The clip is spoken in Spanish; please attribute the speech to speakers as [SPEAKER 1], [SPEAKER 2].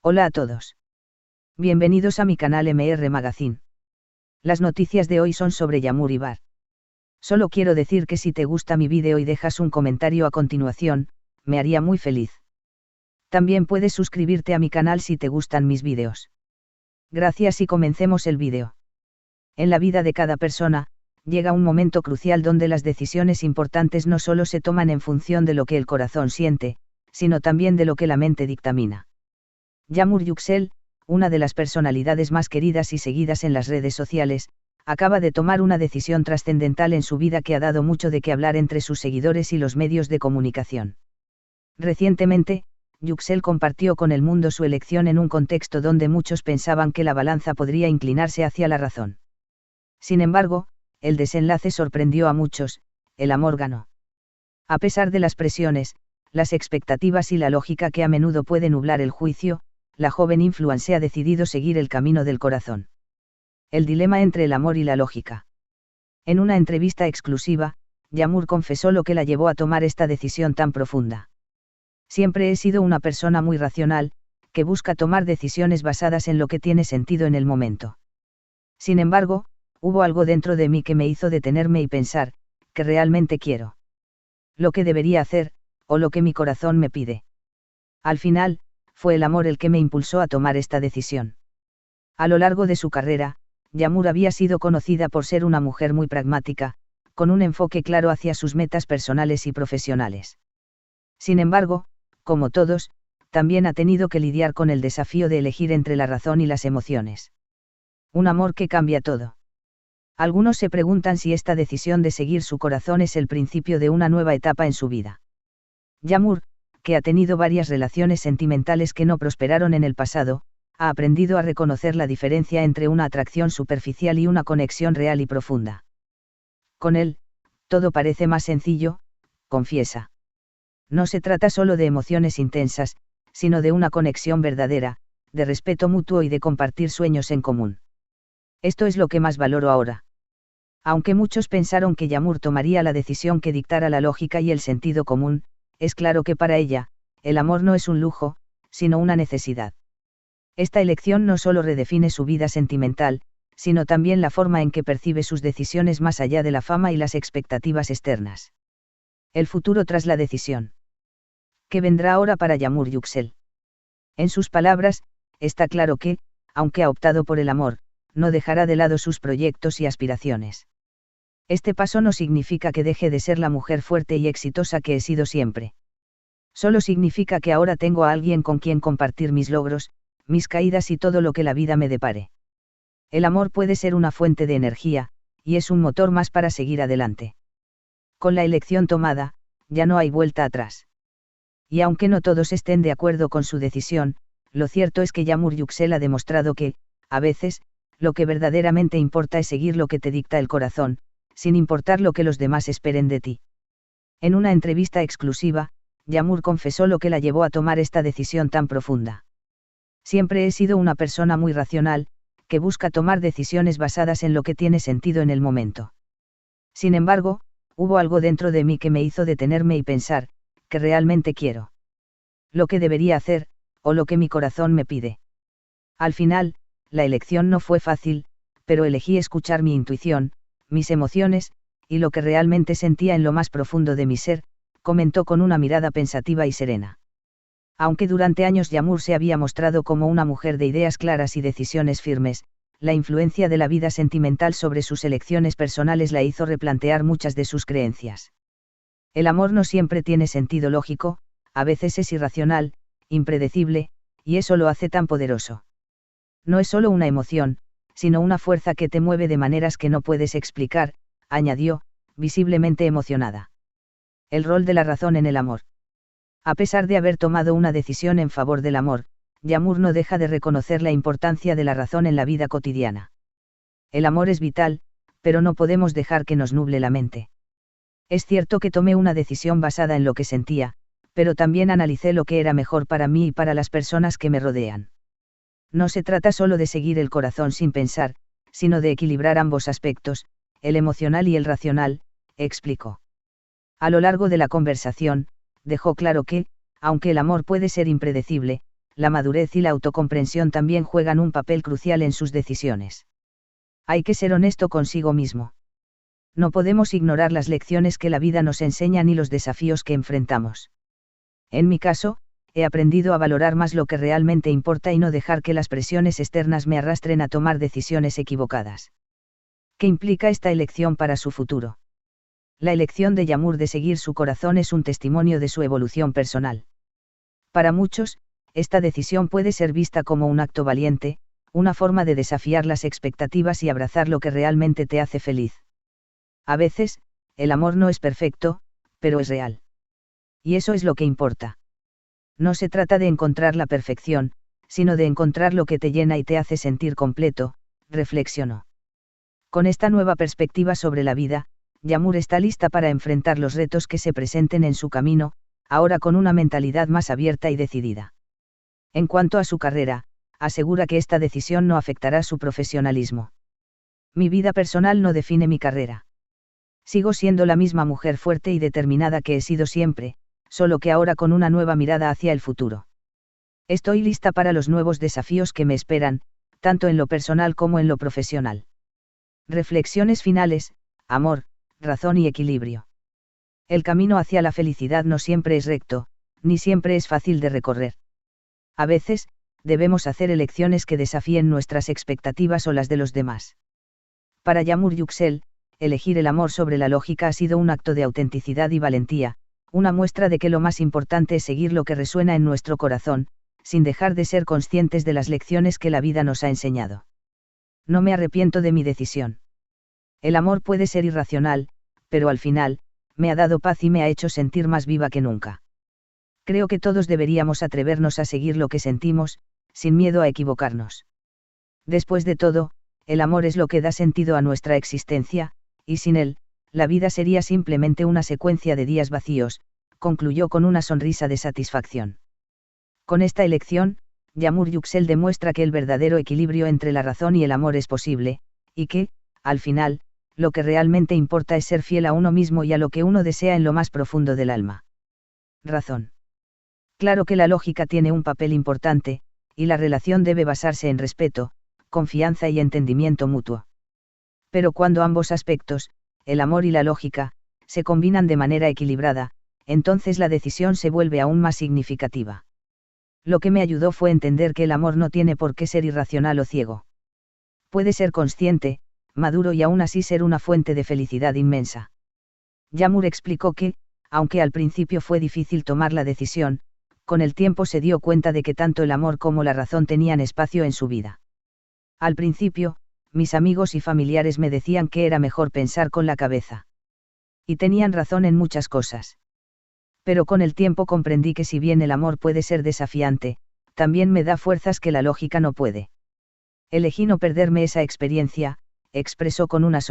[SPEAKER 1] Hola a todos. Bienvenidos a mi canal MR Magazine. Las noticias de hoy son sobre Yamur Ibar. Solo quiero decir que si te gusta mi vídeo y dejas un comentario a continuación, me haría muy feliz. También puedes suscribirte a mi canal si te gustan mis vídeos. Gracias y comencemos el vídeo. En la vida de cada persona, llega un momento crucial donde las decisiones importantes no solo se toman en función de lo que el corazón siente, sino también de lo que la mente dictamina. Yamur Yüksel, una de las personalidades más queridas y seguidas en las redes sociales, acaba de tomar una decisión trascendental en su vida que ha dado mucho de qué hablar entre sus seguidores y los medios de comunicación. Recientemente, Yüksel compartió con el mundo su elección en un contexto donde muchos pensaban que la balanza podría inclinarse hacia la razón. Sin embargo, el desenlace sorprendió a muchos, el amor ganó. A pesar de las presiones, las expectativas y la lógica que a menudo puede nublar el juicio, la joven influencer ha decidido seguir el camino del corazón. El dilema entre el amor y la lógica. En una entrevista exclusiva, Yamur confesó lo que la llevó a tomar esta decisión tan profunda. Siempre he sido una persona muy racional, que busca tomar decisiones basadas en lo que tiene sentido en el momento. Sin embargo, hubo algo dentro de mí que me hizo detenerme y pensar, ¿qué realmente quiero? ¿Lo que debería hacer, o lo que mi corazón me pide? Al final, fue el amor el que me impulsó a tomar esta decisión. A lo largo de su carrera, Yamur había sido conocida por ser una mujer muy pragmática, con un enfoque claro hacia sus metas personales y profesionales. Sin embargo, como todos, también ha tenido que lidiar con el desafío de elegir entre la razón y las emociones. Un amor que cambia todo. Algunos se preguntan si esta decisión de seguir su corazón es el principio de una nueva etapa en su vida. Yamur, que ha tenido varias relaciones sentimentales que no prosperaron en el pasado, ha aprendido a reconocer la diferencia entre una atracción superficial y una conexión real y profunda. Con él, todo parece más sencillo, confiesa. No se trata solo de emociones intensas, sino de una conexión verdadera, de respeto mutuo y de compartir sueños en común. Esto es lo que más valoro ahora. Aunque muchos pensaron que Yamur tomaría la decisión que dictara la lógica y el sentido común, es claro que para ella, el amor no es un lujo, sino una necesidad. Esta elección no solo redefine su vida sentimental, sino también la forma en que percibe sus decisiones más allá de la fama y las expectativas externas. El futuro tras la decisión. ¿Qué vendrá ahora para Yamur Yüksel? En sus palabras, está claro que, aunque ha optado por el amor, no dejará de lado sus proyectos y aspiraciones. Este paso no significa que deje de ser la mujer fuerte y exitosa que he sido siempre. Solo significa que ahora tengo a alguien con quien compartir mis logros, mis caídas y todo lo que la vida me depare. El amor puede ser una fuente de energía, y es un motor más para seguir adelante. Con la elección tomada, ya no hay vuelta atrás. Y aunque no todos estén de acuerdo con su decisión, lo cierto es que Yamur Yüksel ha demostrado que, a veces, lo que verdaderamente importa es seguir lo que te dicta el corazón, sin importar lo que los demás esperen de ti. En una entrevista exclusiva, Yamur confesó lo que la llevó a tomar esta decisión tan profunda. Siempre he sido una persona muy racional, que busca tomar decisiones basadas en lo que tiene sentido en el momento. Sin embargo, hubo algo dentro de mí que me hizo detenerme y pensar, ¿qué realmente quiero? Lo que debería hacer, o lo que mi corazón me pide. Al final, la elección no fue fácil, pero elegí escuchar mi intuición, mis emociones, y lo que realmente sentía en lo más profundo de mi ser, comentó con una mirada pensativa y serena. Aunque durante años Yamur se había mostrado como una mujer de ideas claras y decisiones firmes, la influencia de la vida sentimental sobre sus elecciones personales la hizo replantear muchas de sus creencias. El amor no siempre tiene sentido lógico, a veces es irracional, impredecible, y eso lo hace tan poderoso. No es solo una emoción, sino una fuerza que te mueve de maneras que no puedes explicar, añadió, visiblemente emocionada. El rol de la razón en el amor. A pesar de haber tomado una decisión en favor del amor, Yamur no deja de reconocer la importancia de la razón en la vida cotidiana. El amor es vital, pero no podemos dejar que nos nuble la mente. Es cierto que tomé una decisión basada en lo que sentía, pero también analicé lo que era mejor para mí y para las personas que me rodean. No se trata solo de seguir el corazón sin pensar, sino de equilibrar ambos aspectos, el emocional y el racional, explicó. A lo largo de la conversación, dejó claro que, aunque el amor puede ser impredecible, la madurez y la autocomprensión también juegan un papel crucial en sus decisiones. Hay que ser honesto consigo mismo. No podemos ignorar las lecciones que la vida nos enseña ni los desafíos que enfrentamos. En mi caso, he aprendido a valorar más lo que realmente importa y no dejar que las presiones externas me arrastren a tomar decisiones equivocadas. ¿Qué implica esta elección para su futuro? La elección de Yamur de seguir su corazón es un testimonio de su evolución personal. Para muchos, esta decisión puede ser vista como un acto valiente, una forma de desafiar las expectativas y abrazar lo que realmente te hace feliz. A veces, el amor no es perfecto, pero es real. Y eso es lo que importa. No se trata de encontrar la perfección, sino de encontrar lo que te llena y te hace sentir completo, reflexionó. Con esta nueva perspectiva sobre la vida, Yamur está lista para enfrentar los retos que se presenten en su camino, ahora con una mentalidad más abierta y decidida. En cuanto a su carrera, asegura que esta decisión no afectará su profesionalismo. Mi vida personal no define mi carrera. Sigo siendo la misma mujer fuerte y determinada que he sido siempre, solo que ahora con una nueva mirada hacia el futuro. Estoy lista para los nuevos desafíos que me esperan, tanto en lo personal como en lo profesional. Reflexiones finales: amor, razón y equilibrio. El camino hacia la felicidad no siempre es recto, ni siempre es fácil de recorrer. A veces, debemos hacer elecciones que desafíen nuestras expectativas o las de los demás. Para Yamur Yüksel, elegir el amor sobre la lógica ha sido un acto de autenticidad y valentía, una muestra de que lo más importante es seguir lo que resuena en nuestro corazón, sin dejar de ser conscientes de las lecciones que la vida nos ha enseñado. No me arrepiento de mi decisión. El amor puede ser irracional, pero al final, me ha dado paz y me ha hecho sentir más viva que nunca. Creo que todos deberíamos atrevernos a seguir lo que sentimos, sin miedo a equivocarnos. Después de todo, el amor es lo que da sentido a nuestra existencia, y sin él, la vida sería simplemente una secuencia de días vacíos, concluyó con una sonrisa de satisfacción. Con esta elección, Yamur Yüksel demuestra que el verdadero equilibrio entre la razón y el amor es posible, y que, al final, lo que realmente importa es ser fiel a uno mismo y a lo que uno desea en lo más profundo del alma. Razón. Claro que la lógica tiene un papel importante, y la relación debe basarse en respeto, confianza y entendimiento mutuo. Pero cuando ambos aspectos, el amor y la lógica, se combinan de manera equilibrada, entonces la decisión se vuelve aún más significativa. Lo que me ayudó fue entender que el amor no tiene por qué ser irracional o ciego. Puede ser consciente, maduro y aún así ser una fuente de felicidad inmensa. Yamur explicó que, aunque al principio fue difícil tomar la decisión, con el tiempo se dio cuenta de que tanto el amor como la razón tenían espacio en su vida. Al principio, mis amigos y familiares me decían que era mejor pensar con la cabeza. Y tenían razón en muchas cosas. Pero con el tiempo comprendí que si bien el amor puede ser desafiante, también me da fuerzas que la lógica no puede. Elegí no perderme esa experiencia, expresó con una